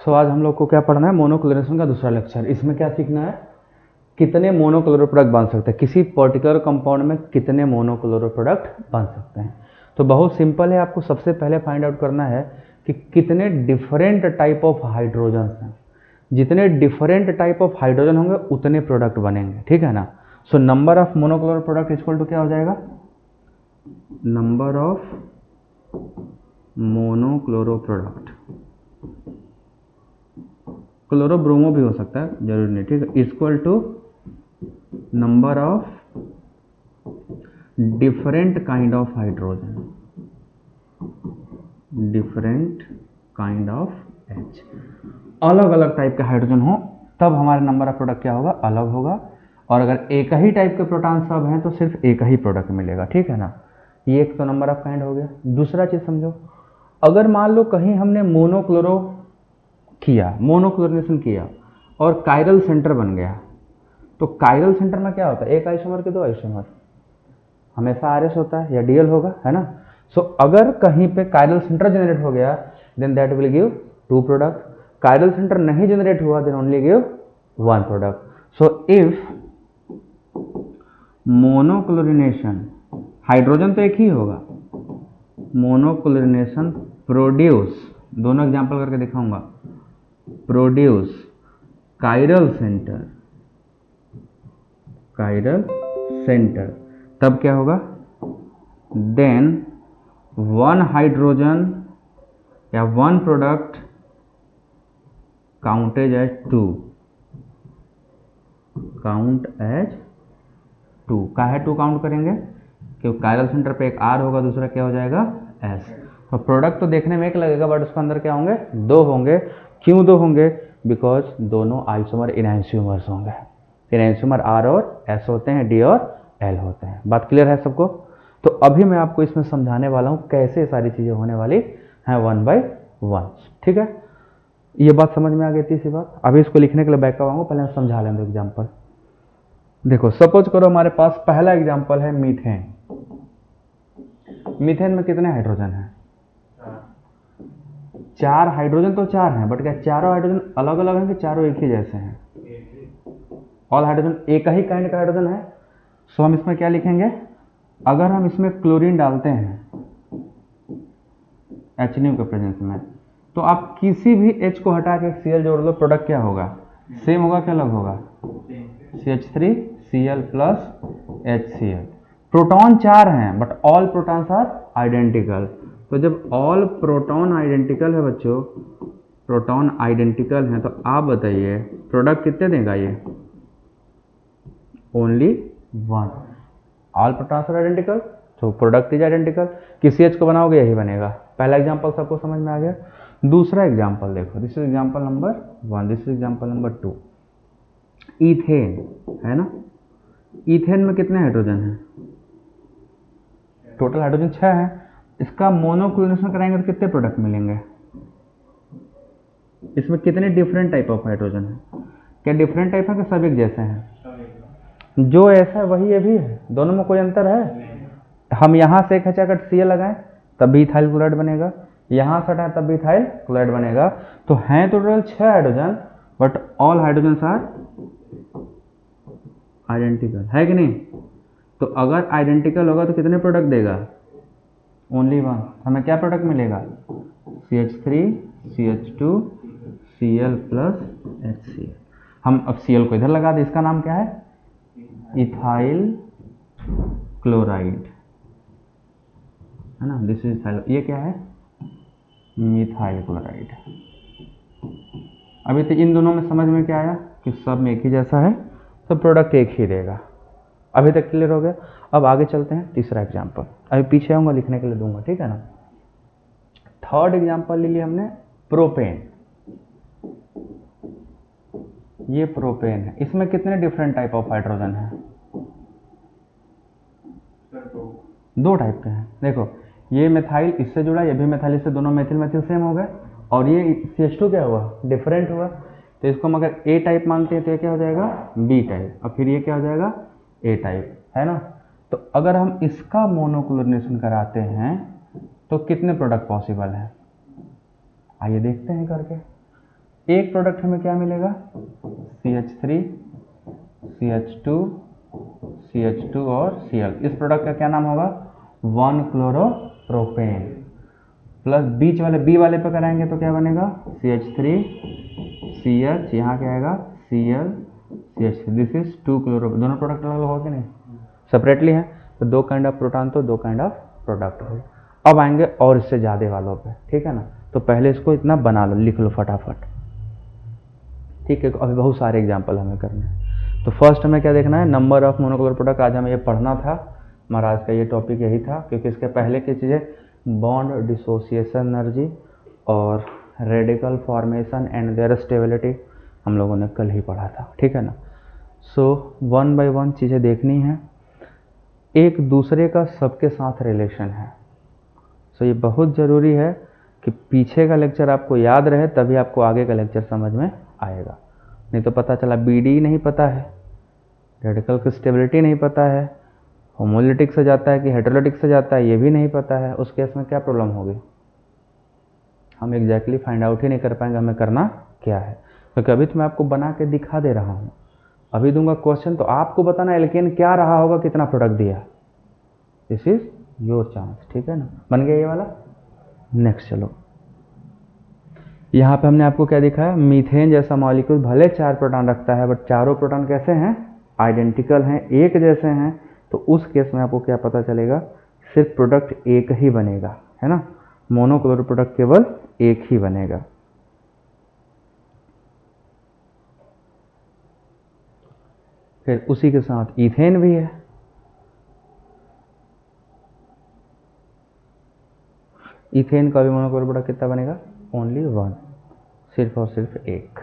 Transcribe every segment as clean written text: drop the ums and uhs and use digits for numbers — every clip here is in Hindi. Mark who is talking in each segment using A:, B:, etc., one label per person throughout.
A: सो आज हम लोग को क्या पढ़ना है, मोनोक्लोरिनेशन का दूसरा लेक्चर। इसमें क्या सीखना है, कितने मोनोक्लोरो प्रोडक्ट बन सकते हैं, किसी पर्टिकुलर कंपाउंड में कितने मोनोक्लोरो प्रोडक्ट बन सकते हैं। तो बहुत सिंपल है, आपको सबसे पहले फाइंड आउट करना है कि कितने डिफरेंट टाइप ऑफ हाइड्रोजन हैं। जितने डिफरेंट टाइप ऑफ हाइड्रोजन होंगे उतने प्रोडक्ट बनेंगे, ठीक है ना। So number of monochloro product equal to क्या हो जाएगा, number of monochloro product, chloro bromo भी हो सकता है, जरूरी नहीं, ठीक है, equal to number of different kind of hydrogen, different kind of H। अलग अलग टाइप के हाइड्रोजन हो तब हमारे नंबर ऑफ प्रोडक्ट क्या होगा, अलग होगा। और अगर एक ही टाइप के प्रोटॉन सब हैं तो सिर्फ एक ही प्रोडक्ट मिलेगा, ठीक है ना। ये एक तो नंबर ऑफ काइंड हो गया। दूसरा चीज समझो, अगर मान लो कहीं हमने मोनोक्लोरो किया, मोनोक्लोरिनेशन किया और कायरल सेंटर बन गया, तो कायरल सेंटर में क्या होता है, एक आइसोमर के दो आइसोमर, हमेशा RS होता है या DL होगा, है ना। सो अगर कहीं पे कायरल सेंटर जनरेट हो गया then that will give 2 product. Chiral centre नहीं जनरेट हुआ then only give 1 product. So if monochlorination, hydrogen तो एक ही होगा, मोनोक्लोरिनेशन प्रोड्यूस, दोनों एग्जांपल करके दिखाऊंगा, produce chiral centre, chiral centre, तब क्या होगा, देन 1 हाइड्रोजन या 1 product counted as 2, count as 2। काहे 2 काउंट करेंगे, क्योंकि कायरल सेंटर पे एक R होगा, दूसरा क्या हो जाएगा, S। तो प्रोडक्ट तो देखने में एक लगेगा बट उसके अंदर क्या होंगे, 2 होंगे। क्यों 2 होंगे, बिकॉज दोनों आइसोमर इनहेंसियोमर्स होंगे। इनहेंसियोमर R और S होते हैं, D और L होते हैं। बात क्लियर है सबको। तो अभी मैं आपको इसमें समझाने वाला हूं कैसे सारी चीजें होने वाली हैं 1 by 1, ठीक है। ये बात समझ में आ गई, तीसरी बात। अभी इसको लिखने के लिए बैक आऊंगा, पहले हम समझा लेंगे एग्जाम्पल। देखो सपोज करो हमारे पास पहला एग्जाम्पल है मीथेन। मीथेन में कितने हाइड्रोजन हैं, 4 हाइड्रोजन तो 4 हैं, बट क्या चारों हाइड्रोजन अलग अलग हैं कि चारों एक ही जैसे हैं, ऑल हाइड्रोजन एक ही काइंड का हाइड्रोजन है। सो हम इसमें क्या लिखेंगे, अगर हम इसमें क्लोरीन डालते हैं HNO के प्रेजेंस में, तो आप किसी भी H को हटा के Cl जोड़ दो, प्रोडक्ट क्या होगा, सेम होगा क्या अलग होगा, CH3Cl प्लस HCl। प्रोटॉन 4 हैं but all protons are identical. तो जब ऑल प्रोटॉन आइडेंटिकल है बच्चों, प्रोटॉन आइडेंटिकल हैं, तो आप बताइए प्रोडक्ट कितने देगा ये, only 1। All protons are identical तो प्रोडक्ट इज आइडेंटिकल। किसी H को बनाओगे यही बनेगा। पहला एग्जांपल सबको समझ में आ गया। दूसरा एग्जांपल देखो, this is example number 1, this is example number 2। Ethane है ना, ईथेन में कितने हाइड्रोजन हैं, टोटल हाइड्रोजन 6 हैं। इसका मोनोक्लोरिनेशन कराएंगे तो कितने प्रोडक्ट मिलेंगे, इसमें कितने डिफरेंट टाइप ऑफ हाइड्रोजन है, क्या डिफरेंट टाइप है कि सब एक जैसे हैं, जो ऐसा है वही ये भी है, दोनों में कोई अंतर है। हम यहाँ से एक हटाकर Cl लगाएं तब भी इथाइल क्लोराइड बनेगा, यहाँ से हटाएं तब भी इथाइल क्लोराइड बनेगा। तो हैं तो total 6 hydrogen but all hydrogen are identical, है कि नहीं। तो अगर आइडेंटिकल होगा तो कितने प्रोडक्ट देगा, ओनली 1। हमें क्या प्रोडक्ट मिलेगा, CH3 CH2 Cl plus HCl। हम अब Cl को इधर लगा दें, इसका नाम क्या है, इथाइल क्लोराइड, है ना, दिस इज इथाइल, ये क्या है, मिथाइल क्लोराइड। अभी तो इन दोनों में समझ में क्या आया कि सब में एक ही जैसा है तो प्रोडक्ट एक ही देगा। अभी तक क्लियर हो गया। अब आगे चलते हैं तीसरा एग्जांपल, अभी पीछे आऊंगा लिखने के लिए दूंगा, ठीक है ना। थर्ड एग्जांपल ले लिया हमने, प्रोपेन। ये प्रोपेन है, इसमें कितने डिफरेंट टाइप ऑफ हाइड्रोजन है, 2 टाइप के हैं। देखो ये मिथाइल इससे जुड़ा, ये भी मिथाइल इससे, दोनों मेथिल मेथिल सेम हो गए, और ये CH2 क्या हुआ, डिफरेंट हुआ। तो इसको हम अगर A टाइप मानते हैं तो ये क्या हो जाएगा, B टाइप, और फिर ये क्या हो जाएगा, A टाइप, है ना। तो अगर हम इसका मोनोक्लोरिनेशन कराते हैं तो कितने प्रोडक्ट पॉसिबल हैं, आइए देखते हैं करके। एक प्रोडक्ट हमें क्या मिलेगा, CH3 CH2 CH2 और Cl। इस प्रोडक्ट का क्या नाम होगा, 1 क्लोरोप्रोपेन। प्लस बीच वाले बी वाले पे कराएंगे तो क्या बनेगा, CH3 CH, यहाँ क्या आएगा Cl CH3, this is 2 chloro. दोनों प्रोडक्ट अलग अलग हो कि नहीं, सेपरेटली हैं, तो 2 काइंड ऑफ प्रोटॉन तो 2 काइंड ऑफ प्रोडक्ट हो। अब आएंगे और इससे ज़्यादा वालों पे, ठीक है ना। तो पहले इसको इतना बना लो, लिख लो फटाफट, ठीक है। अभी बहुत सारे एग्जाम्पल हमें करने हैं। तो फर्स्ट हमें क्या देखना है, नंबर ऑफ मोनोक्लोरल प्रोडक्ट। आज हमें ये पढ़ना था, महाराज का ये टॉपिक यही था, क्योंकि इसके पहले की चीज़ें बॉन्ड डिसोसिएशन एनर्जी और radical formation and there stability हम लोगों ने कल ही पढ़ा था, ठीक है ना। सो 1 बाय 1 चीज़ें देखनी है, एक दूसरे का सबके साथ रिलेशन है। सो ये बहुत ज़रूरी है कि पीछे का लेक्चर आपको याद रहे, तभी आपको आगे का लेक्चर समझ में आएगा। नहीं तो पता चला BD नहीं पता है, रेडिकल की स्टेबिलिटी नहीं पता है, होमोलिटिक से जाता है कि हेटेरोलिटिक से जाता है ये भी नहीं पता है, उस केस में क्या प्रॉब्लम होगी, हम एग्जैक्टली फाइंड आउट ही नहीं कर पाएंगे हमें करना क्या है। क्योंकि अभी तो मैं आपको बना के दिखा दे रहा हूँ, अभी दूंगा क्वेश्चन तो आपको बताना एल्केन क्या रहा होगा, कितना प्रोडक्ट दिया, दिस इज योर चांस, ठीक है ना। बन गया ये वाला। नेक्स्ट चलो, यहाँ पे हमने आपको क्या दिखाया, मीथेन जैसा मॉलिक्यूल भले 4 प्रोटॉन रखता है, बट चारों प्रोटॉन कैसे हैं, आइडेंटिकल हैं, एक जैसे हैं। तो उस केस में आपको क्या पता चलेगा, सिर्फ प्रोडक्ट एक ही बनेगा, है ना, मोनोक्लोरल प्रोडक्ट केवल एक ही बनेगा। फिर उसी के साथ इथेन भी है, इथेन का भी मोनोक्लोरल प्रोडक्ट कितना बनेगा, ओनली 1, सिर्फ और सिर्फ एक।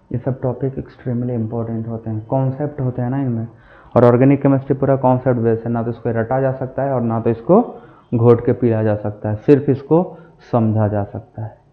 A: ये सब टॉपिक एक्सट्रीमली इंपॉर्टेंट होते हैं, कॉन्सेप्ट होते हैं ना इनमें, और ऑर्गेनिक केमिस्ट्री पूरा कॉन्सेप्ट बेस है, ना तो इसको रटा जा सकता है और ना तो इसको घोट के पिया जा सकता है, सिर्फ इसको समझा जा सकता है।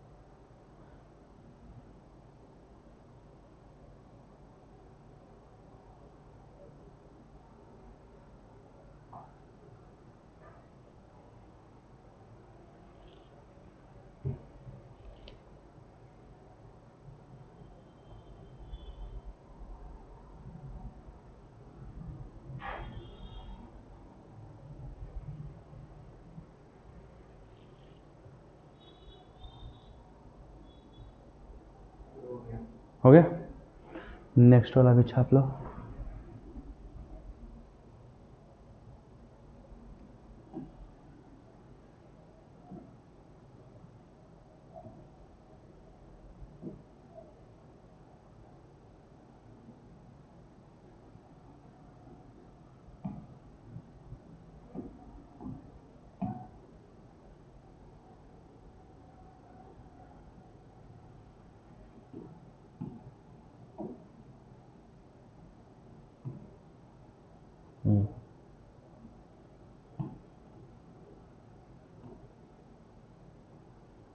A: हो गया, नेक्स्ट वाला भी छाप लो।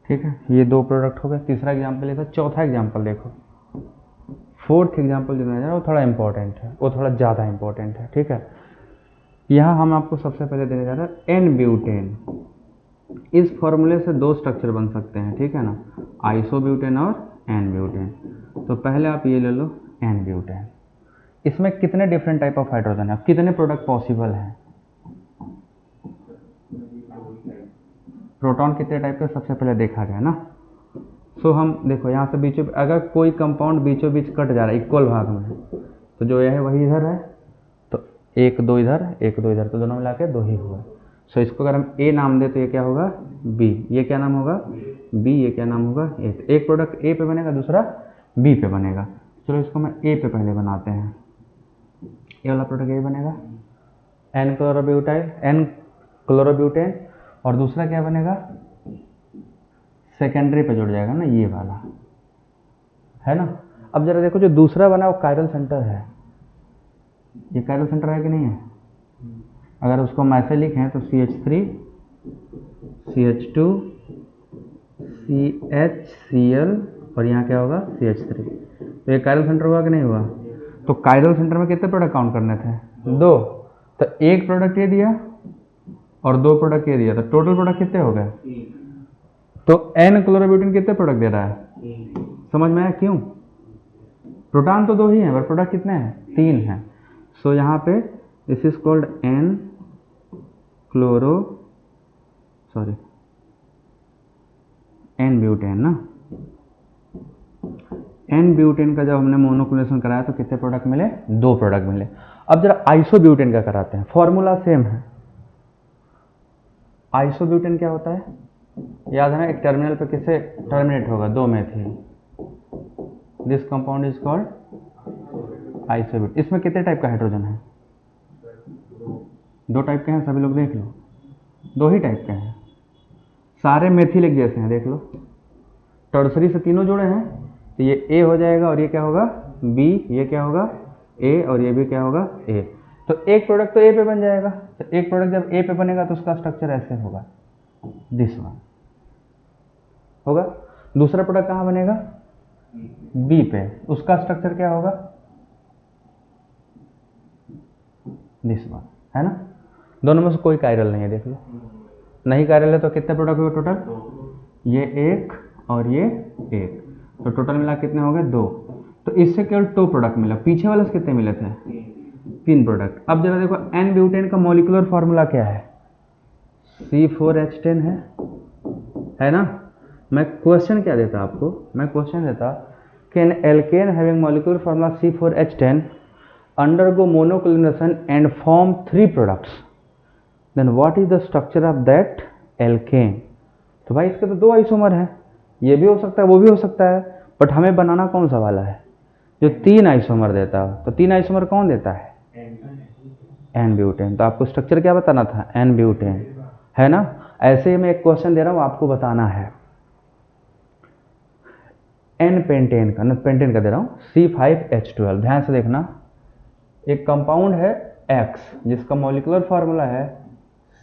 A: ठीक है, ये 2 प्रोडक्ट हो गए, तीसरा एग्जाम्पल देखो, चौथा एग्जाम्पल देखो, फोर्थ एग्जाम्पल जो है वो थोड़ा इंपॉर्टेंट है, वो थोड़ा ज़्यादा इंपॉर्टेंट है, ठीक है। यहाँ हम आपको सबसे पहले देने जा रहे हैं एन ब्यूटेन। इस फॉर्मूले से 2 स्ट्रक्चर बन सकते हैं, ठीक है ना, आइसोब्यूटेन और एन ब्यूटेन। तो पहले आप ये ले लो एन ब्यूटेन, इसमें कितने डिफरेंट टाइप ऑफ हाइड्रोजन है, कितने प्रोडक्ट पॉसिबल हैं, प्रोटॉन कितने टाइप के सबसे पहले देखा गया ना। सो हम देखो यहाँ से बीचों, अगर कोई कंपाउंड बीचों बीच कट जा रहा है इक्वल भाग में, तो जो यह है वही इधर है, तो 1 2 इधर 1 2 इधर, तो दोनों मिला के 2 ही हुआ। सो इसको अगर हम ए नाम दे तो ये क्या होगा बी, ये क्या नाम होगा बी, ये क्या नाम होगा ए। तो एक प्रोडक्ट ए पे बनेगा, दूसरा बी पे बनेगा। चलो इसको मैं ए पे पहले बनाते हैं, ये वाला प्रोडक्ट ए बनेगा एन क्लोरोब्यूटाइल, एन क्लोरोब्यूटेन, और दूसरा क्या बनेगा, सेकेंडरी पे जुड़ जाएगा ना ये वाला, है ना। अब जरा देखो जो दूसरा बना वो कायरल सेंटर है, ये कायरल सेंटर है कि नहीं है, अगर उसको हम ऐसे लिखें तो CH3 CH2 CHCl और यहाँ क्या होगा CH3, तो ये कायरल सेंटर हुआ कि नहीं हुआ? तो कायरल सेंटर में कितने प्रोडक्ट काउंट करने थे? 2। तो एक प्रोडक्ट ये दिया और 2 प्रोडक्ट ये दिया, तो टोटल प्रोडक्ट कितने हो गए? तो एन क्लोरोब्यूटेन कितने प्रोडक्ट दे रहा है? समझ में आया क्यों? प्रोटॉन तो 2 ही हैं पर प्रोडक्ट कितने हैं? 3 हैं। सो यहाँ पे this is called an butane ना। एन ब्यूटेन का जब हमने मोनोक्लोनेशन कराया तो कितने प्रोडक्ट मिले? 2 प्रोडक्ट मिले। अब जरा आइसोब्यूटेन का कराते हैं, फॉर्मूला सेम है। आइसोब्यूटेन क्या होता है? याद है ना, एक टर्मिनल पे किससे टर्मिनेट होगा? 2 methyl. This compound is called isobutane. इसमें कितने टाइप का हाइड्रोजन है? 2 टाइप के हैं, सभी लोग देख लो, 2 ही टाइप के हैं। सारे मेथिल एक जैसे हैं, देख लो। टर्सरी से तीनों जुड़े हैं, तो ये ए हो जाएगा और ये क्या होगा? बी। ये क्या होगा? ए। और ये भी क्या होगा? ए। तो एक प्रोडक्ट तो ए पे बन जाएगा। तो एक प्रोडक्ट जब ए पे बनेगा तो उसका स्ट्रक्चर ऐसे होगा, दिस वन होगा। दूसरा प्रोडक्ट कहाँ बनेगा? बी पे। उसका स्ट्रक्चर क्या होगा? दिस वन, है ना। दोनों में से कोई कायरल नहीं है, देख लो। नहीं कायरल है तो कितने प्रोडक्ट हुए टोटल? ये एक और ये एक, तो टोटल मिला कितने हो गए? 2। तो इससे केवल 2 प्रोडक्ट मिला। पीछे वाले से कितने मिले थे? 3 प्रोडक्ट। अब जरा देखो, एन ब्यूटेन का मॉलिक्यूलर फॉर्मूला क्या है? C4H10 है ना। मैं क्वेश्चन क्या देता आपको? मैं क्वेश्चन देता कि an alkane having molecular formula C4H10 undergo monoclination and form 3 products, then what is the structure of that alkane? तो भाई इसके तो 2 आइसोमर हैं, ये भी हो सकता है वो भी हो सकता है, बट हमें बनाना कौन सा वाला है? जो 3 आइसोमर देता हो। तो 3 आइसोमर कौन देता है? N butane. तो आपको स्ट्रक्चर क्या बताना था? एन ब्यूटेन, है ना। ऐसे ही मैं एक क्वेश्चन दे रहा हूँ, आपको बताना है एन पेंटेन का, पेंटेन का दे रहा हूँ, C5H12। ध्यान से देखना, एक कंपाउंड है X जिसका मॉलिक्यूलर फार्मूला है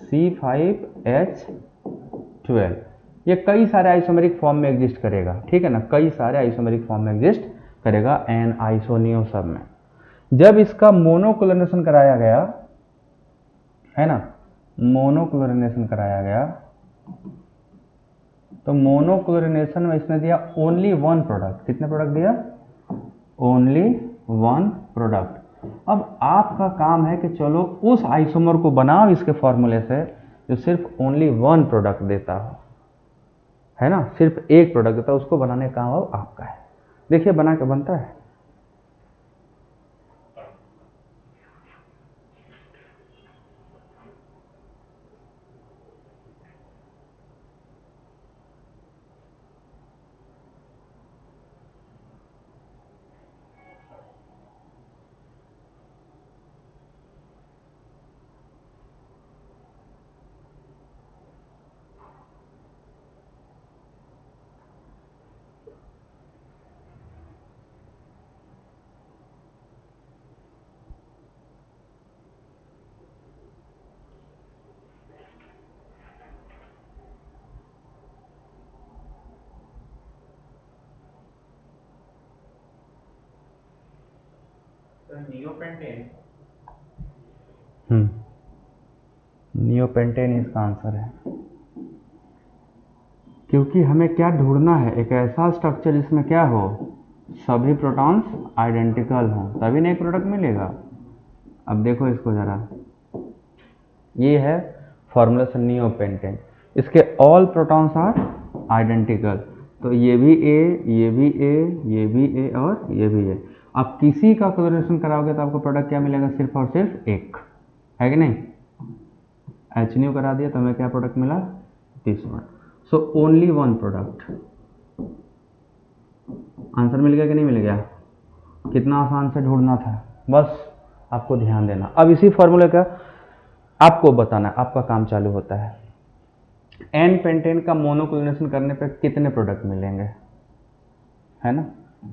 A: C5H12। ये कई सारे आइसोमेरिक फॉर्म में एग्जिस्ट करेगा, ठीक है ना, कई सारे आइसोमेरिक फॉर्म में एग्जिस्ट करेगा, एन आइसोनियो सब में। जब इसका मोनोक्लोरिनेशन कराया गया, है ना, मोनोक्लोरिनेशन कराया गया, तो मोनोक्लोरिनेशन में इसने दिया ओनली 1 प्रोडक्ट। कितने प्रोडक्ट दिया? Only 1 product. अब आपका काम है कि चलो उस आइसोमर को बनाओ इसके फॉर्मूले से जो सिर्फ ओनली 1 प्रोडक्ट देता हो, है ना, सिर्फ एक प्रोडक्ट देता है, उसको बनाने का काम आपका है। देखिए बना के बनता है। नियोपेंटेन इसका आंसर है, क्योंकि हमें क्या ढूंढना है? एक ऐसा स्ट्रक्चर जिसमें क्या हो, सभी प्रोटॉन्स आइडेंटिकल हों, तभी ना एक प्रोडक्ट मिलेगा। अब देखो इसको जरा, ये है फॉर्मूला से नियोपेंटेन, इसके ऑल प्रोटॉन्स आर आइडेंटिकल, तो ये भी ए, ये भी ए, ये भी ए और ये भी ए। आप किसी का क्लोरिनेशन कराओगे तो आपको प्रोडक्ट क्या मिलेगा? सिर्फ और सिर्फ एक, है कि नहीं। HNO करा दिया तो हमें क्या प्रोडक्ट मिला? This one. So only 1 product. Answer मिल गया कि नहीं मिल गया? कितना आसान से ढूंढना था, बस आपको ध्यान देना। अब इसी फॉर्मूले का आपको बताना, आपका काम चालू होता है। एन पेंटेन का मोनोक्लोरिनेशन करने पे कितने प्रोडक्ट मिलेंगे, है ना।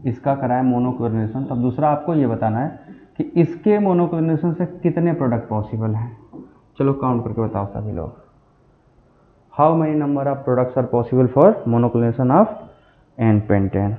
A: इसका कराया मोनोक्लोरिनेशन, तब दूसरा आपको ये बताना है कि इसके मोनोक्लोरिनेशन से कितने प्रोडक्ट पॉसिबल हैं। चलो काउंट करके बताओ सभी लोग। How many number of products are possible for monochlorination of n pentane?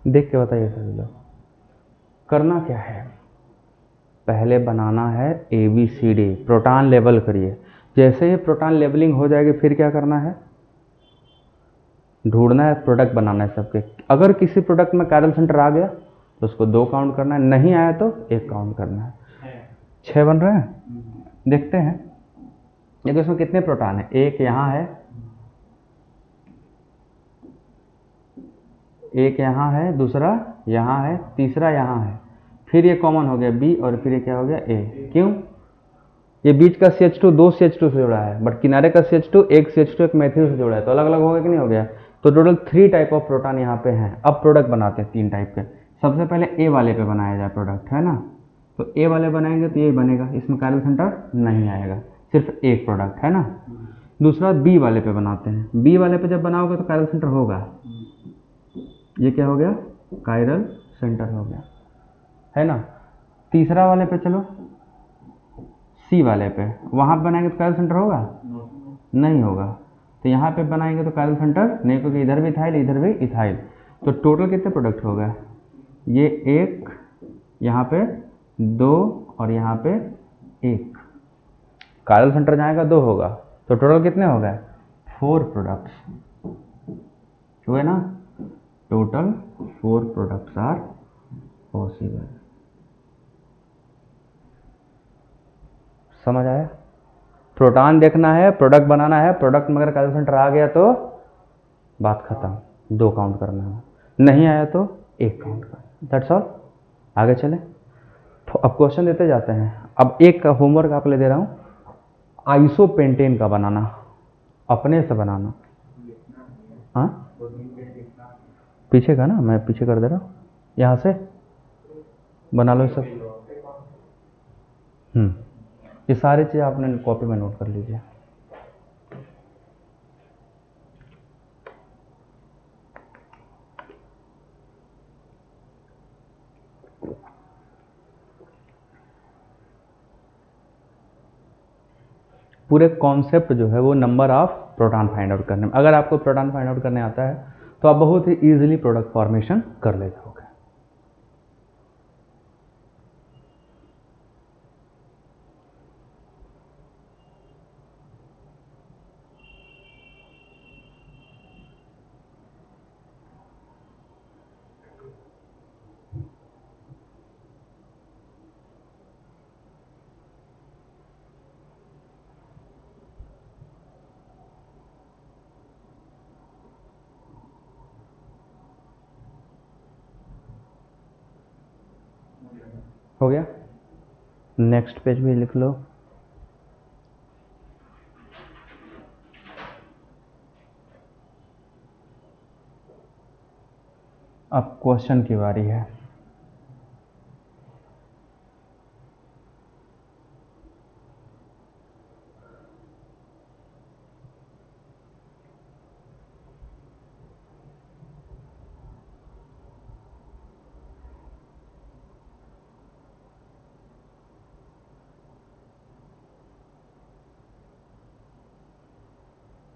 A: देख के बताइए सभी लोग। करना क्या है, पहले बनाना है ABCD, प्रोटॉन लेवल करिए। जैसे ही प्रोटॉन लेवलिंग हो जाएगी फिर क्या करना है, ढूंढना है, प्रोडक्ट बनाना है सबके। अगर किसी प्रोडक्ट में कायरल सेंटर आ गया तो उसको 2 काउंट करना है, नहीं आया तो 1 काउंट करना है। 6 बन रहे हैं, देखते हैं। देखो इसमें कितने प्रोटॉन है, एक यहाँ है, एक यहाँ है, दूसरा यहाँ है, तीसरा यहाँ है, फिर ये कॉमन हो गया B और फिर ये क्या हो गया A। क्यों, ये बीच का CH2 2 CH2 से जुड़ा है, बट किनारे का CH2 एक CH2 एक मेथिल से जुड़ा है, तो अलग अलग हो गया कि नहीं हो गया। तो टोटल 3 टाइप ऑफ प्रोटॉन यहाँ पे हैं। अब प्रोडक्ट बनाते हैं 3 टाइप के। सबसे पहले A वाले पे बनाया जाए प्रोडक्ट, है ना। तो A वाले बनाएंगे तो ये बनेगा, इसमें कायरल सेंटर नहीं आएगा, सिर्फ एक प्रोडक्ट, है ना। दूसरा B वाले पे बनाते हैं। B वाले पे जब बनाओगे तो कायरल सेंटर होगा, ये क्या हो गया, कायरल सेंटर हो गया, है ना। तीसरा वाले पे चलो, C वाले पे, वहाँ पे बनाएंगे तो कायरल सेंटर होगा, नहीं होगा। तो यहाँ पे बनाएंगे तो कायरल सेंटर नहीं, क्योंकि इधर भी इथाइल इधर भी इथाइल। तो टोटल कितने प्रोडक्ट हो गए, ये 1, यहाँ पे 2 और यहाँ पे 1। कायरल सेंटर जाएगा 2 होगा, तो टोटल कितने हो गए, 4 प्रोडक्ट्स हुए ना। Total 4 products are possible. समझ आया। प्रोटॉन देखना है, प्रोडक्ट बनाना है, प्रोडक्ट में अगर कायरल सेंटर आ गया तो बात खत्म, 2 काउंट करना है, नहीं आया तो 1 काउंट करना, दैट्स ऑल। आगे चले, अब क्वेश्चन देते जाते हैं। अब एक होमवर्क आप ले दे रहा हूँ, आइसोपेंटेन का बनाना, अपने से बनाना। हाँ पीछे का ना, मैं पीछे कर दे रहा हूँ, यहाँ से बना लो सब। ये सारी चीज़ आपने कॉपी में नोट कर लीजिए। पूरे कॉन्सेप्ट जो है वो number of proton find out करने में, अगर आपको प्रोटॉन फाइंड आउट करने आता है तो आप बहुत ही ईजिली प्रोडक्ट फॉर्मेशन कर लेते हो। हो गया, नेक्स्ट पेज भी लिख लो। अब क्वेश्चन की बारी है।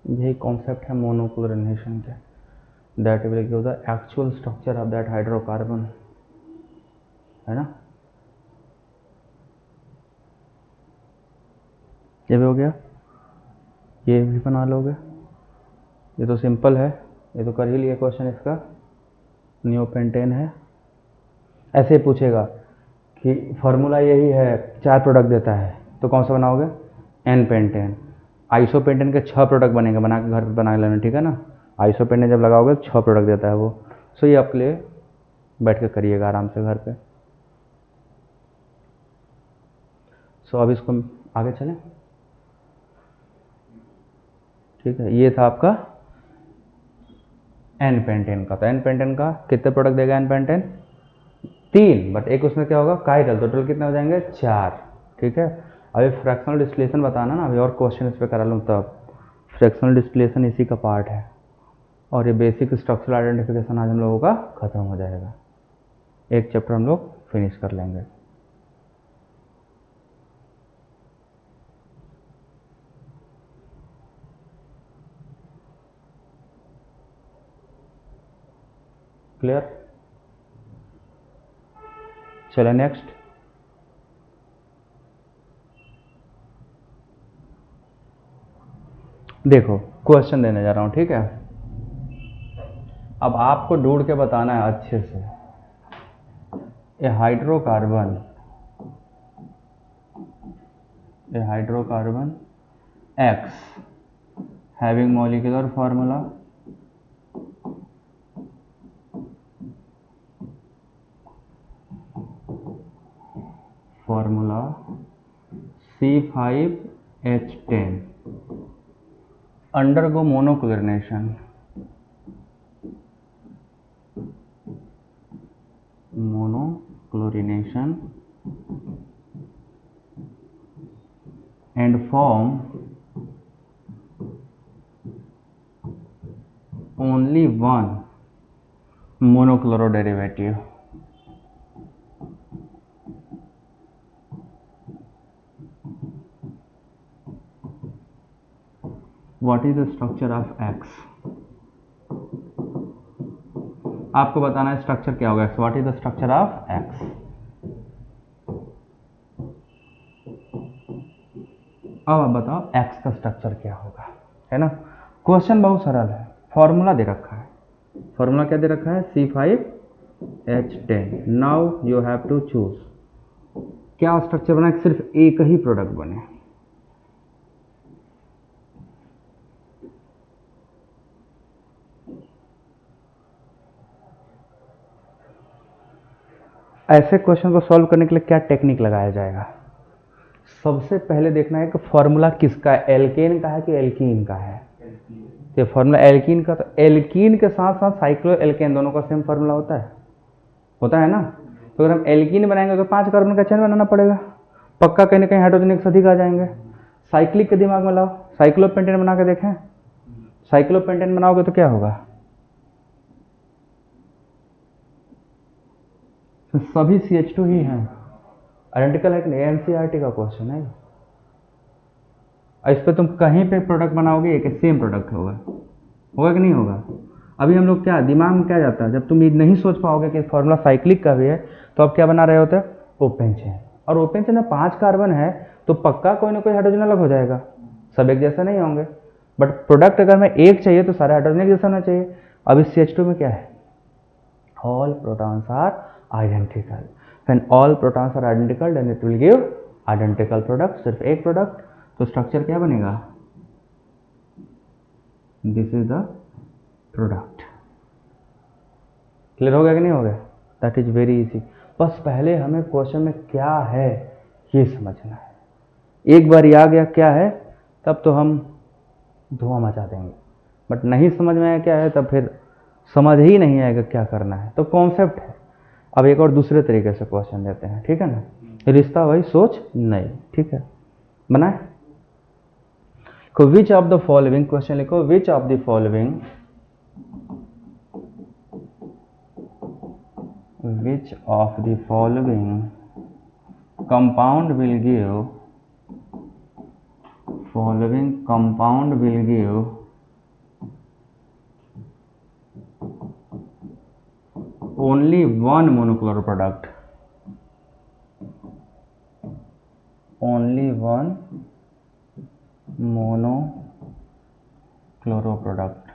A: यही कॉन्सेप्ट है मोनोक्लोरिनेशन के, that will give the actual structure of that hydrocarbon, है ना। ये भी हो गया, ये भी बना लोगे, ये तो सिंपल है, ये तो कर ही लिया क्वेश्चन इसका। नियोपेंटेन है, ऐसे ही पूछेगा कि फॉर्मूला यही है, 4 प्रोडक्ट देता है तो कौन सा बनाओगे, एन पेंटेन। आइसोपेंटेन के 6 प्रोडक्ट बनेंगे, बना के घर पे बना लेना, ठीक है ना। आइसोपेंटेन जब लगाओगे 6 प्रोडक्ट देता है वो। सो ये आपके लिए बैठ के करिएगा आराम से घर पे। सो अब इसको आगे चलें, ठीक है। ये था आपका एन पेंटेन का। तो एन पेंटेन का कितने प्रोडक्ट देगा एन पेंटेन, 3, बट एक उसमें क्या होगा कायरल, टोटल कितने हो जाएंगे 4, ठीक है। अभी फ्रैक्शनल डिस्टिलेशन बताना ना, अभी और क्वेश्चन इस पर करा लूँ तब। फ्रैक्शनल डिस्टिलेशन इसी का पार्ट है, और ये बेसिक स्ट्रक्चरल आइडेंटिफिकेशन आज हम लोगों का खत्म हो जाएगा, एक चैप्टर हम लोग फिनिश कर लेंगे। क्लियर। चलो नेक्स्ट। देखो क्वेश्चन देने जा रहा हूं, ठीक है। अब आपको ढूंढ के बताना है अच्छे से। ए hydrocarbon X having molecular formula C5H10 undergo monochlorination and form only one monochloro-derivative. What is the structure of X? आपको बताना है स्ट्रक्चर क्या होगा X. What is the structure of X? अब आप बताओ X का स्ट्रक्चर क्या होगा, है ना। क्वेश्चन बहुत सरल है, फॉर्मूला दे रखा है। फॉर्मूला क्या दे रखा है? C5H10. Now you have to choose क्या स्ट्रक्चर बना, सिर्फ एक ही प्रोडक्ट बने। ऐसे क्वेश्चन को सॉल्व करने के लिए क्या टेक्निक लगाया जाएगा? सबसे पहले देखना है कि फॉर्मूला किसका है, एल्केन का है कि एल्कीन का है। तो फॉर्मूला एल्कीन का, तो एल्कीन के साथ साथ साइक्लो एल्केन दोनों का सेम फॉर्मूला होता है ना। तो अगर हम एल्कीन बनाएंगे तो 5 कार्बन का चेन बनाना पड़ेगा, पक्का कहीं ना कहीं हाइड्रोजन अधिक आ जाएंगे। साइक्लिक के दिमाग में लाओ, साइक्लोपेंटेन बना के देखें। साइक्लोपेंटेन बनाओगे तो क्या होगा? तो सभी CH2 ही हैं, आइडेंटिकल है कि नहीं? NCERT का क्वेश्चन है। इस पर तुम कहीं पे प्रोडक्ट बनाओगे एक सेम प्रोडक्ट होगा कि नहीं होगा? अभी हम लोग क्या दिमाग में क्या जाता है, जब तुम ये नहीं सोच पाओगे कि फॉर्मूला साइक्लिक का भी है, तो अब क्या बना रहे होते हैं? Open chain. और ओपन चेन में 5 कार्बन है तो पक्का कोई ना कोई हाइड्रोजन अलग हो जाएगा, सब एक जैसे नहीं होंगे। बट प्रोडक्ट अगर मैं एक चाहिए तो सारे हाइड्रोजन एक जैसा होना चाहिए। अब इस CH2 में क्या है? All protons are identical. When all protons are identical then it will give identical product, सिर्फ एक प्रोडक्ट। तो स्ट्रक्चर क्या बनेगा? This is the product. Clear हो गया कि नहीं हो गया? That is very easy. बस पहले हमें क्वेश्चन में क्या है ये समझना है। एक बार आ गया क्या है तब तो हम धुआं मचा देंगे, बट नहीं समझ में आया क्या है तब फिर समझ ही नहीं आएगा क्या करना है। तो कॉन्सेप्ट है। अब एक और दूसरे तरीके से क्वेश्चन देते हैं, ठीक है ना। रिश्ता वही, सोच नहीं, ठीक है। बनाए which of the following, question लिखो, which of the following compound will give only one monochloro product, only one monochloro product।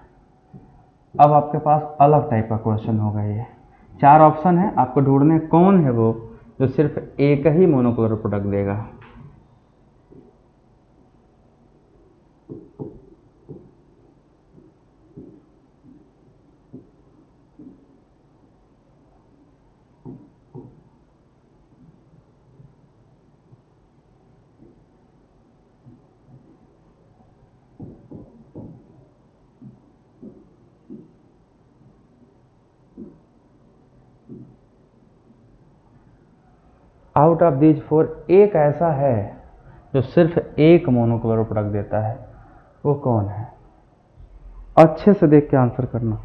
A: अब आपके पास अलग टाइप का क्वेश्चन होगा। ये 4 ऑप्शन है, आपको ढूंढने कौन है वो जो सिर्फ एक ही मोनोक्लोरो प्रोडक्ट देगा। आउट ऑफ दीज 4 एक ऐसा है जो सिर्फ एक मोनोक्लोरो प्रोडक्ट देता है, वो कौन है? अच्छे से देख के आंसर करना।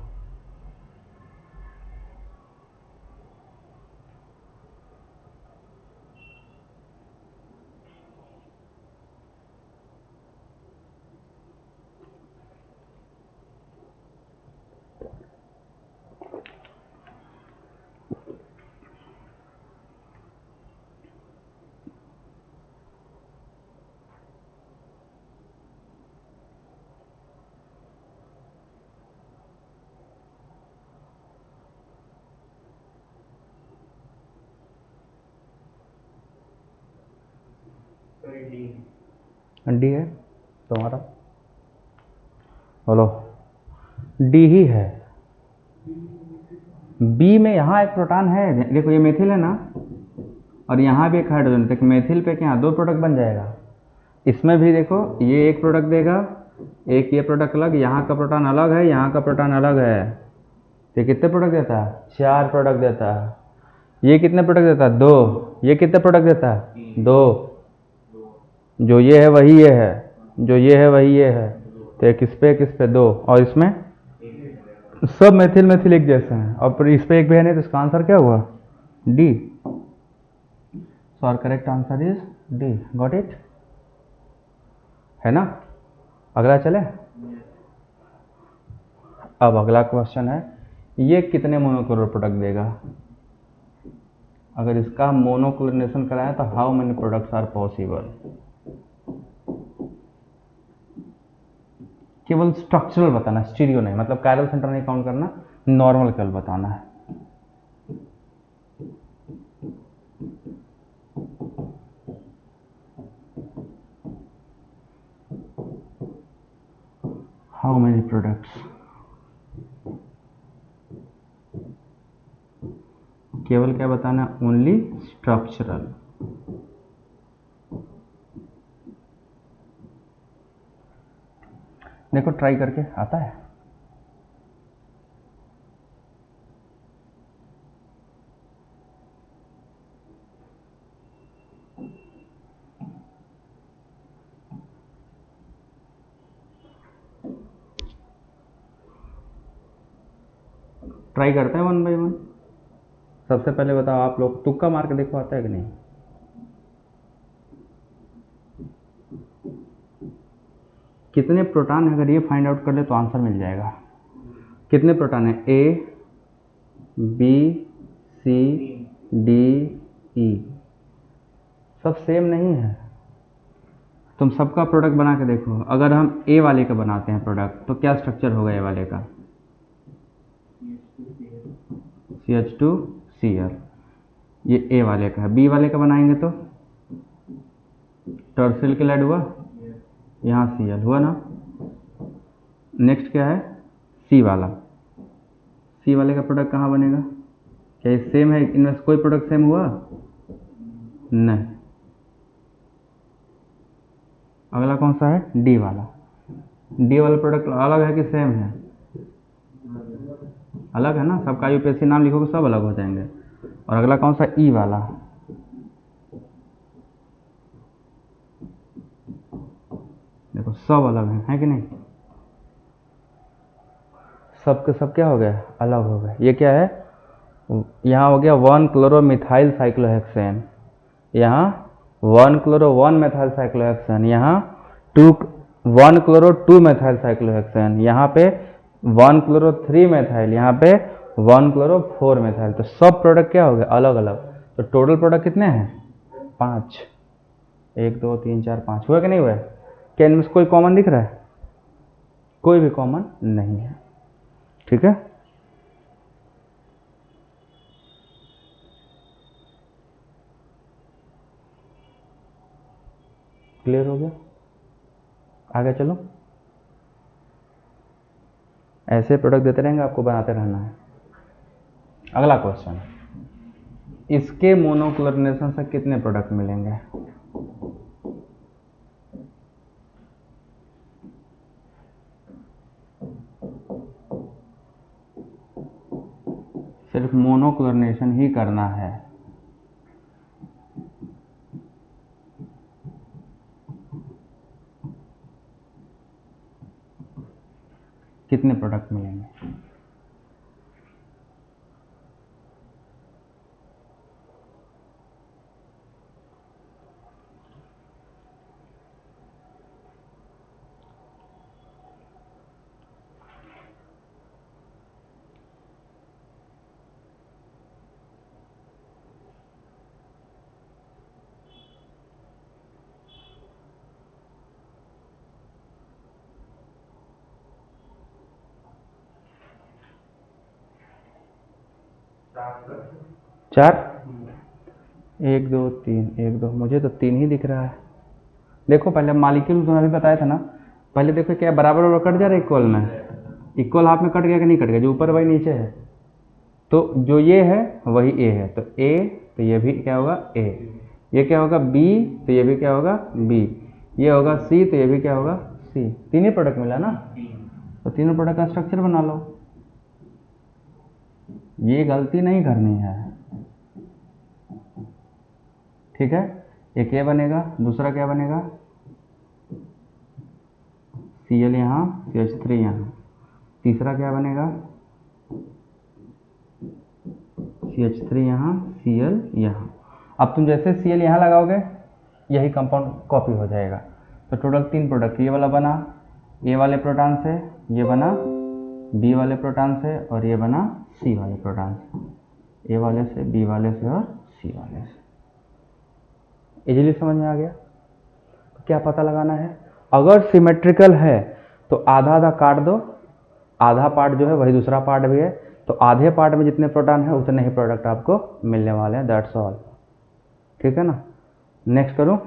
A: डी है तुम्हारा, बोलो डी ही है। बी में यहाँ एक प्रोटॉन है, देखो ये मेथिल है ना, और यहाँ भी एक हाइड्रोजन, देखो मेथिल पे क्या दो प्रोडक्ट बन जाएगा। इसमें भी देखो ये एक प्रोडक्ट देगा, एक ये प्रोडक्ट अलग, यहाँ का प्रोटॉन अलग है, यहाँ का प्रोटॉन अलग है, तो कितने प्रोडक्ट देता है? 4 प्रोडक्ट देता है। ये कितने प्रोडक्ट देता है? 2। ये कितने प्रोडक्ट देता है? 2। जो ये है वही ये है, जो ये है वही ये है, तो एक इस पे 2, और इसमें सब मेथिल मेथिल एक जैसे हैं, और इस पे एक भी है नहीं, तो इसका आंसर क्या हुआ? D. So our correct answer is D. Got it? है ना? अगला चले। अब अगला क्वेश्चन है, ये कितने मोनोक्लोरल प्रोडक्ट देगा? अगर इसका मोनोक्लोरिनेशन कराएं तो how many products are possible? केवल स्ट्रक्चरल बताना, स्टीरियो नहीं, मतलब कायरल सेंटर नहीं काउंट करना, नॉर्मल केवल बताना है। How many products? केवल क्या बताना? Only structural. देखो ट्राई करके आता है। ट्राई करते हैं 1 बाय 1। सबसे पहले बताओ आप लोग, तुक्का मार के देखो आता है कि नहीं। कितने प्रोटॉन है, अगर ये फाइंड आउट कर ले तो आंसर मिल जाएगा। कितने प्रोटॉन है? ए, बी, सी, डी, ई। सब सेम नहीं है, तुम सबका प्रोडक्ट बना के देखो। अगर हम ए वाले का बनाते हैं प्रोडक्ट, तो क्या स्ट्रक्चर होगा ए वाले का? CH2Cl। ये ए वाले का है। बी वाले का बनाएंगे तो टर्सिल क्लाइड हुआ, यहाँ Cl हुआ ना। नेक्स्ट क्या है? सी वाला। सी वाले का प्रोडक्ट कहाँ बनेगा? क्या ये सेम है? इनमें से कोई प्रोडक्ट सेम हुआ? नहीं। अगला कौन सा है? डी वाला। डी वाला प्रोडक्ट अलग है कि सेम है? अलग है ना, सबका यूपीएससी नाम लिखोगे सब अलग हो जाएंगे। और अगला कौन सा? ई वाला। देखो सब अलग है कि नहीं? सब के सब क्या हो गए? अलग हो गए। ये क्या है? यहाँ हो गया 1 क्लोरोमिथाइल साइक्लोहेक्सेन, यहाँ 1 क्लोरो 1 मेथाइल साइक्लोहेक्सेन, यहाँ 1 क्लोरो 2 मेथाइल साइक्लोहेक्सेन, यहाँ पे 1 क्लोरो 3 मेथाइल, यहाँ पे 1 क्लोरो 4 मेथाइल। तो सब प्रोडक्ट क्या हो गए? अलग अलग। तो टोटल प्रोडक्ट कितने हैं? 5। 1 2 3 4 5 हुआ कि नहीं हुआ? क्या इनमें से कोई कॉमन दिख रहा है? कोई भी कॉमन नहीं है। ठीक है, क्लियर हो गया? आगे चलो। ऐसे प्रोडक्ट देते रहेंगे, आपको बनाते रहना है। अगला क्वेश्चन, इसके मोनोक्लोरिनेशन से कितने प्रोडक्ट मिलेंगे? सिर्फ मोनोक्लोरिनेशन ही करना है। कितने प्रोडक्ट मिलेंगे? चार? 1 2 3 1 2, मुझे तो 3 ही दिख रहा है। देखो पहले मॉलिक्यूल तुम्हें अभी बताया था ना, पहले देखो क्या बराबर बराबर कट जा रहा है इक्वल में, इक्वल हाफ में कट गया कि नहीं कट गया, जो ऊपर वही नीचे है, तो जो ये है वही ए है, तो ए, तो ये भी क्या होगा ए, ये क्या होगा बी, तो ये भी क्या होगा बी, ये होगा सी, तो ये भी क्या होगा सी। तीन ही प्रोडक्ट मिला ना, तो तीनों प्रोडक्ट का स्ट्रक्चर बना लो। ये गलती नहीं करनी है, ठीक है। एक ये बनेगा, दूसरा क्या बनेगा Cl यहाँ, CH3 यहाँ, तीसरा क्या बनेगा CH3 यहाँ, Cl यहाँ। अब तुम जैसे Cl यहाँ लगाओगे यही कंपाउंड कॉपी हो जाएगा। तो टोटल तीन प्रोडक्ट, ये वाला बना ए वाले प्रोटॉन से, ये बना बी वाले प्रोटॉन से, और ये बना सी वाले प्रोटॉन से, ए वाले से, बी वाले से और सी वाले से। इजीली समझ में आ गया। तो क्या पता लगाना है, अगर सिमेट्रिकल है तो आधा आधा काट दो, आधा पार्ट जो है वही दूसरा पार्ट भी है, तो आधे पार्ट में जितने प्रोटॉन है उतने ही प्रोडक्ट आपको मिलने वाले हैं, दैट्स ऑल। ठीक है ना। नेक्स्ट करूं।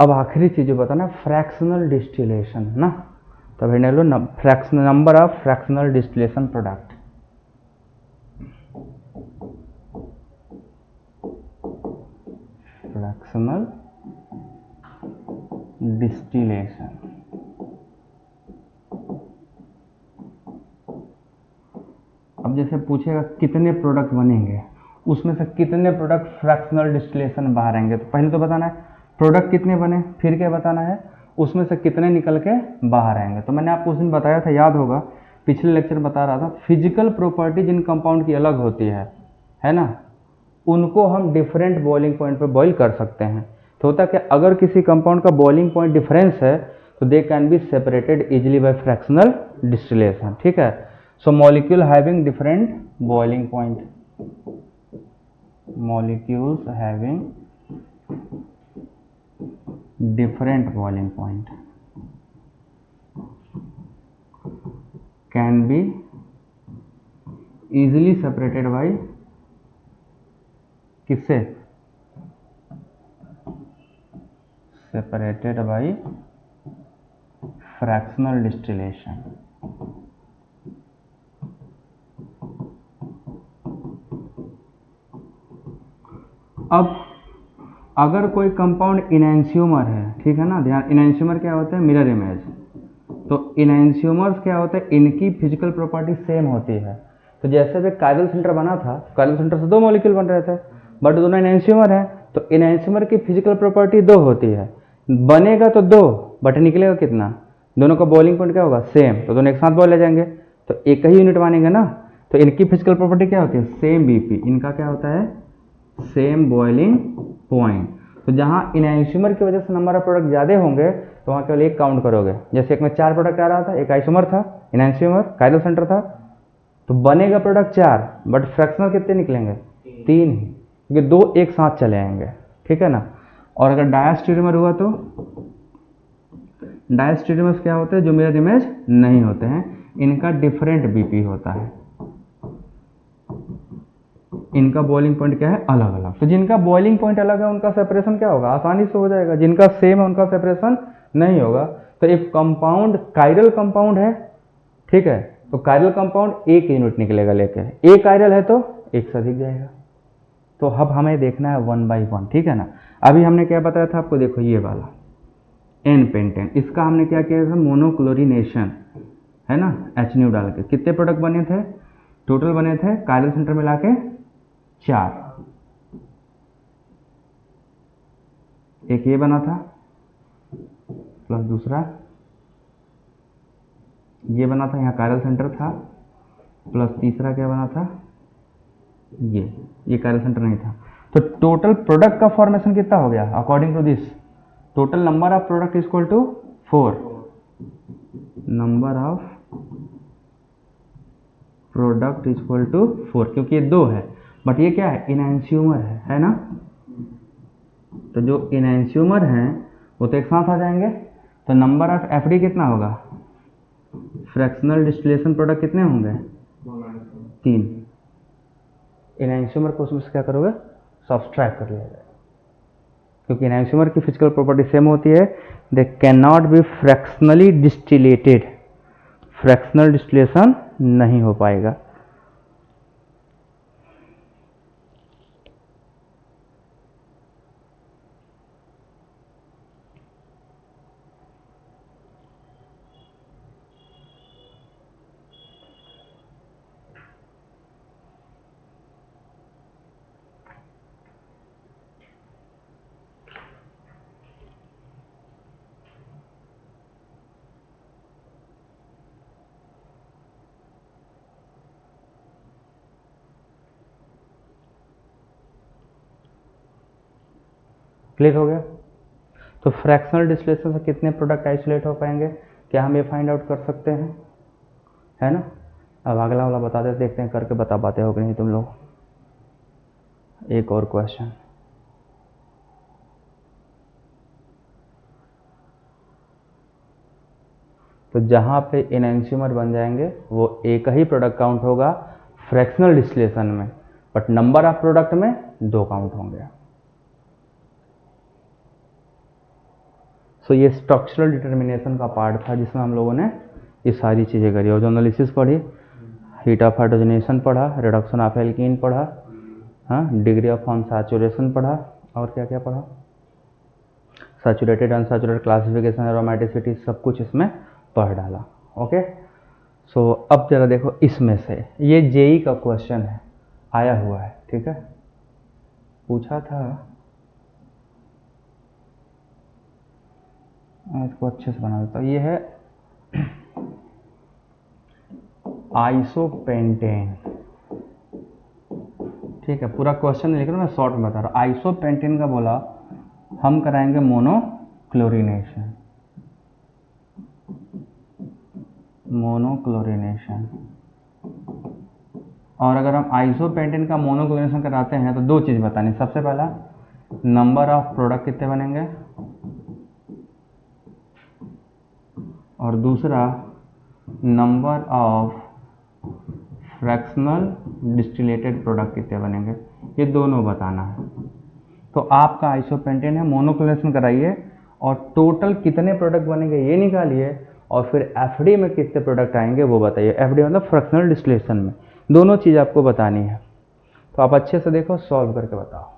A: अब आखिरी चीज जो बताना, फ्रैक्शनल डिस्टिलेशन ना, तब head low number of fractional distillation product. Fractional distillation, अब जैसे पूछेगा कितने प्रोडक्ट बनेंगे, उसमें से कितने प्रोडक्ट फ्रैक्शनल डिस्टिलेशन बाहर आएंगे, तो पहले तो बताना है प्रोडक्ट कितने बने, फिर क्या बताना है उसमें से कितने निकल के बाहर आएंगे। तो मैंने आपको उस दिन बताया था, याद होगा, पिछले लेक्चर बता रहा था, फिजिकल प्रॉपर्टी जिन कंपाउंड की अलग होती है ना, उनको हम डिफरेंट बॉइलिंग पॉइंट पे बॉईल कर सकते हैं। तो होता क्या, अगर किसी कंपाउंड का बॉइलिंग पॉइंट डिफरेंस है तो they can be separated easily by fractional distillation. ठीक है। So molecule having different boiling point, molecules having different boiling point can be easily separated by किससे, separated by fractional distillation। अब अगर कोई कंपाउंड इनैंशियोमर है, ठीक है ना, ध्यान, इनैंशियोमर क्या होता है, मिरर इमेज। तो इनैंशियोमर्स क्या होता है, इनकी फिजिकल प्रॉपर्टी सेम होती है। तो जैसे भी कायरल सेंटर बना था, कायरल सेंटर से दो मॉलिक्यूल बन रहे थे, बट दोनों इनैंशियोमर है, तो इनैंशियोमर की फिजिकल प्रॉपर्टी दो होती है, बनेगा तो दो, बट निकलेगा कितना, दोनों का बॉइलिंग पॉइंट क्या होगा सेम, तो दोनों एक साथ बॉयल हो जाएंगे, तो एक ही यूनिट बनेंगे ना। तो इनकी फिजिकल प्रॉपर्टी क्या होती है, सेम बीपी, इनका क्या होता है सेम बॉइलिंग पॉइंट। तो जहां इनैंशियोमर की वजह से नंबर ऑफ प्रोडक्ट ज़्यादा होंगे तो वहां केवल एक काउंट करोगे। जैसे एक में 4 प्रोडक्ट आ रहा था, एक आइसोमर था, इनैंशियोमर कायरल सेंटर था, तो बनेगा प्रोडक्ट 4, बट फ्रैक्शनल कितने निकलेंगे 3 ही, क्योंकि 2 एक साथ चले आएंगे। ठीक है ना। और अगर डायस्टेरियोमर हुआ तो डायस्टेरियोमर्स क्या होते हैं, जो मिरर इमेज नहीं होते हैं, इनका डिफरेंट बीपी होता है, इनका बॉइलिंग पॉइंट क्या है अलग अलग। तो जिनका बॉइलिंग पॉइंट अलग है उनका सेपरेशन क्या होगा, आसानी से हो जाएगा, जिनका सेम है उनका सेपरेशन नहीं होगा। तो एक कंपाउंड कायरल कंपाउंड है, ठीक है, तो कायरल कंपाउंड एक यूनिट निकलेगा लेके, एक कायरल है तो एक से अधिक जाएगा। तो अब हमें देखना है 1 by 1। ठीक है ना। अभी हमने क्या बताया था आपको, देखो ये वाला एन पेंटेन, इसका हमने क्या किया था, मोनोक्लोरिनेशन, है ना, HNO डाल के। कितने प्रोडक्ट बने थे, टोटल बने थे कायरल सेंटर मिला के 4, एक ये बना था प्लस दूसरा ये बना था, यहाँ कायरल सेंटर था, प्लस तीसरा क्या बना था, ये कायरल सेंटर नहीं था। तो टोटल प्रोडक्ट का फॉर्मेशन कितना हो गया, according to this total number of product equal to 4, number of product equal to 4, क्योंकि ये 2 है, बट ये क्या है इनैंशियोमर है ना। तो जो इनैंशियोमर हैं वो तो एक साथ आ जाएंगे, तो नंबर ऑफ एफडी कितना होगा, फ्रैक्शनल डिस्टिलेशन प्रोडक्ट कितने होंगे 3। इनैंशियोमर को उसमें से क्या करोगे, सब्सट्रैक्ट कर लिया जाएगा। क्योंकि एनाइसोमर की फिजिकल प्रॉपर्टी सेम होती है। They can not be fractionally distillated, fractional distillation नहीं हो पाएगा। क्लियर हो गया? तो फ्रैक्शनल डिस्टिलेशन से कितने प्रोडक्ट आइसोलेट हो पाएंगे, क्या हम ये फाइंड आउट कर सकते हैं, है ना? अब अगला वाला बता देते, देखते हैं करके बता पाते हो कि नहीं तुम लोग। एक और क्वेश्चन, तो जहां पे एनांशियोमर बन जाएंगे वो एक ही प्रोडक्ट काउंट होगा फ्रैक्शनल डिस्टिलेशन में, बट नंबर ऑफ प्रोडक्ट में 2 काउंट होंगे। सो ये स्ट्रक्चरल डिटर्मिनेशन का पार्ट था जिसमें हम लोगों ने ये सारी चीज़ें करी। ओजोनोलिसिस पढ़ी, हीट ऑफ हाइड्रोजनेशन पढ़ा, रिडक्शन ऑफ एल्कीन पढ़ा, हाँ, डिग्री ऑफ अनसैचुरेशन पढ़ा, और क्या क्या पढ़ा, सैचुरेटेड अनसैचुरेटेड क्लासिफिकेशन, एरोमेटिसिटी, सब कुछ इसमें पढ़ डाला। ओके, सो अब जरा देखो इसमें से, ये जेई का क्वेश्चन है, आया हुआ है, ठीक है, पूछा था, इसको अच्छे से बना देता हूँ। ये है आइसोपेंटेन, ठीक है, पूरा क्वेश्चन नहीं लिख रहा, मैं शॉर्ट में बता रहा हूँ। आइसोपेंटेन का बोला हम कराएंगे मोनोक्लोरिनेशन, मोनोक्लोरिनेशन, और अगर हम आइसोपेंटेन का मोनोक्लोरिनेशन कराते हैं तो 2 चीज़ बतानी। सबसे पहला, नंबर ऑफ प्रोडक्ट कितने बनेंगे, और दूसरा नंबर ऑफ फ्रैक्शनल डिस्टिलेटेड प्रोडक्ट कितने बनेंगे, ये दोनों बताना है। तो आपका आइसोपेंटेन है, मोनोक्लोरिनेशन कराइए और टोटल कितने प्रोडक्ट बनेंगे ये निकालिए, और फिर एफडी में कितने प्रोडक्ट आएंगे वो बताइए। एफडी मतलब फ्रैक्शनल डिस्टिलेशन में, दोनों चीज़ आपको बतानी है। तो आप अच्छे से देखो, सॉल्व करके बताओ।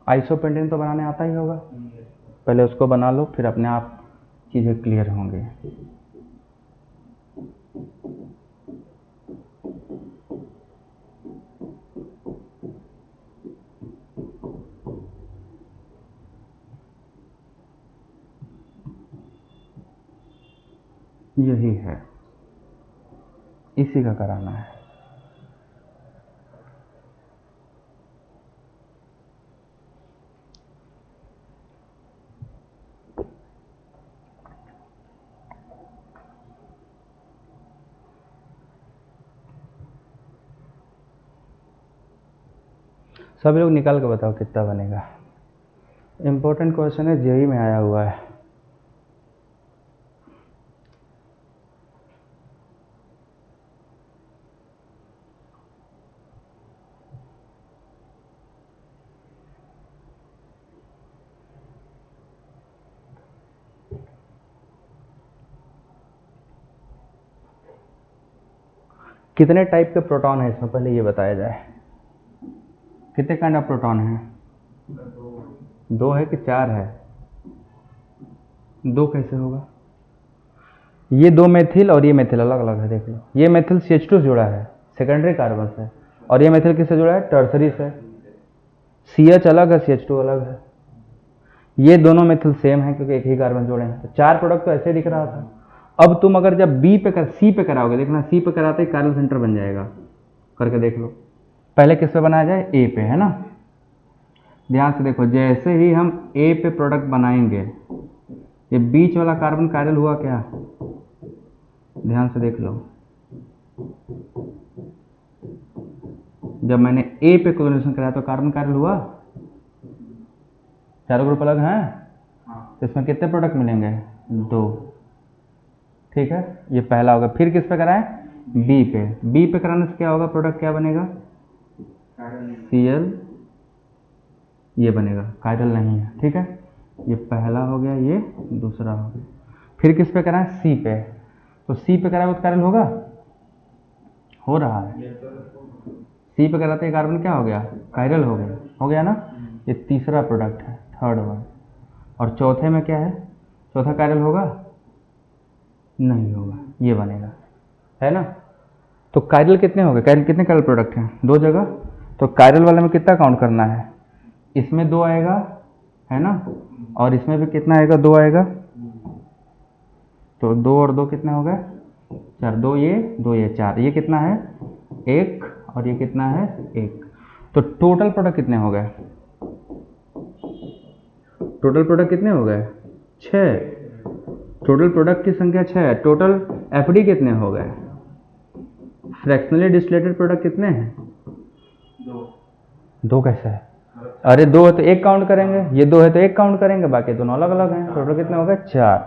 A: आइसोपेंटेन तो बनाने आता ही होगा, पहले उसको बना लो, फिर अपने आप चीज़ें क्लियर होंगे। यही है, इसी का कराना है। सभी लोग निकाल के बताओ कितना बनेगा। इंपॉर्टेंट क्वेश्चन है, जेई में आया हुआ है। कितने टाइप के प्रोटॉन है इसमें, पहले ये बताया जाए। कितने काइंड ऑफ प्रोटॉन है? 2 है कि 4 है? 2 कैसे होगा? ये 2 मेथिल और ये मेथिल अलग अलग है, देख लो। ये मेथिल CH2 से जुड़ा है, सेकेंडरी कार्बन से, और ये मेथिल किससे जुड़ा है? टर्सरी से। CH अलग है, CH2 अलग है। ये दोनों मेथिल सेम है क्योंकि एक ही कार्बन जोड़े हैं। तो 4 प्रोडक्ट तो ऐसे दिख रहा था। अब तुम अगर जब C पे कराओगे, देखना C पे कराते ही कार्बन सेंटर बन जाएगा, करके देख लो। पहले किस पे बनाया जाए? A पे, है ना। ध्यान से देखो, जैसे ही हम A पे प्रोडक्ट बनाएंगे, ये बीच वाला कार्बन कायरल हुआ क्या? ध्यान से देख लो, जब मैंने A पे क्लोरीनेशन कराया तो कार्बन कायरल हुआ। चारों ग्रुप अलग हैं, तो इसमें कितने प्रोडक्ट मिलेंगे? 2, ठीक है, ये पहला होगा। फिर किस पे कराएं? B पे। B पे कराने से क्या होगा? प्रोडक्ट क्या बनेगा? Cl ये बनेगा, कायरल नहीं है, ठीक है। ये पहला हो गया, ये दूसरा हो गया। फिर किस पे करा है? सी पे। तो सी पे करा हुआ तो कायरल होगा, हो रहा है। सी पे करा तो ये कार्बन क्या हो गया? कायरल हो गया ना। ये तीसरा प्रोडक्ट है, थर्ड वन। और चौथे में क्या है? चौथा कायरल होगा? नहीं होगा, ये बनेगा, है ना। तो कायरल कितने हो गए? कायरल कितने कायरल प्रोडक्ट हैं? दो जगह। तो कायरल वाले में कितना काउंट करना है? इसमें 2 आएगा, है ना, और इसमें भी कितना आएगा? 2 आएगा। तो 2 और 2 कितने हो गए? 4। 2 ये 4, ये कितना है? 1, और ये कितना है? 1। तो टोटल प्रोडक्ट कितने हो गए? टोटल प्रोडक्ट कितने हो गए? 6। टोटल प्रोडक्ट की संख्या 6 है। टोटल एफडी कितने हो गए? फ्रैक्शनली डिस्टिलेटेड प्रोडक्ट कितने हैं? 2 कैसे है? अरे 2 है तो 1 काउंट करेंगे, ये 2 है तो 1 काउंट करेंगे, बाकी दोनों अलग अलग हैं। टोटल कितने हो गए? 4।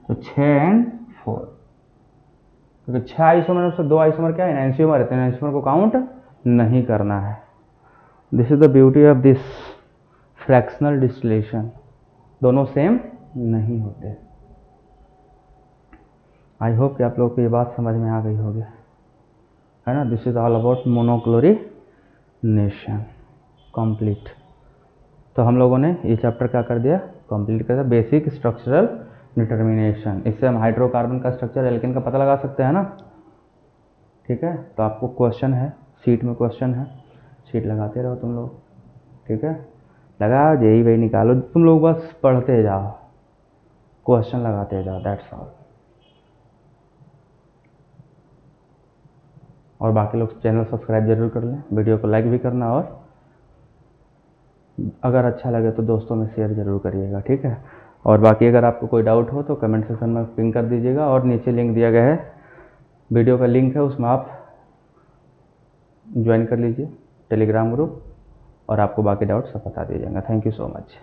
A: तो 6 एंड 4, क्योंकि 6 आइसोमर से 2 आइसोमर क्या है? एनेंशियोमर है, तो एनेंशियोमर को काउंट नहीं करना है। This is the beauty of this fractional distillation, दोनों सेम नहीं होते। आई होप कि आप लोगों को ये बात समझ में आ गई होगी, है ना। This is all about monochlorination complete. तो हम लोगों ने ये चैप्टर क्या कर दिया? कंप्लीट कर दिया, बेसिक स्ट्रक्चरल डिटर्मिनेशन। इससे हम हाइड्रोकार्बन का स्ट्रक्चर, एल्केन का पता लगा सकते हैं ना, ठीक है। तो आपको क्वेश्चन है, शीट में क्वेश्चन है, शीट लगाते रहो तुम लोग, ठीक है। लगाओ, जेई वही निकालो, तुम लोग बस पढ़ते जाओ, क्वेश्चन लगाते जाओ, दैट्स ऑल। और बाकी लोग चैनल सब्सक्राइब जरूर कर लें, वीडियो को लाइक भी करना, और अगर अच्छा लगे तो दोस्तों में शेयर जरूर करिएगा, ठीक है। और बाकी अगर आपको कोई डाउट हो तो कमेंट सेक्शन में पिन कर दीजिएगा, और नीचे लिंक दिया गया है, वीडियो का लिंक है, उसमें आप ज्वाइन कर लीजिए टेलीग्राम ग्रुप, और आपको बाकी डाउट सब बता दिया जाएगा। Thank you so much.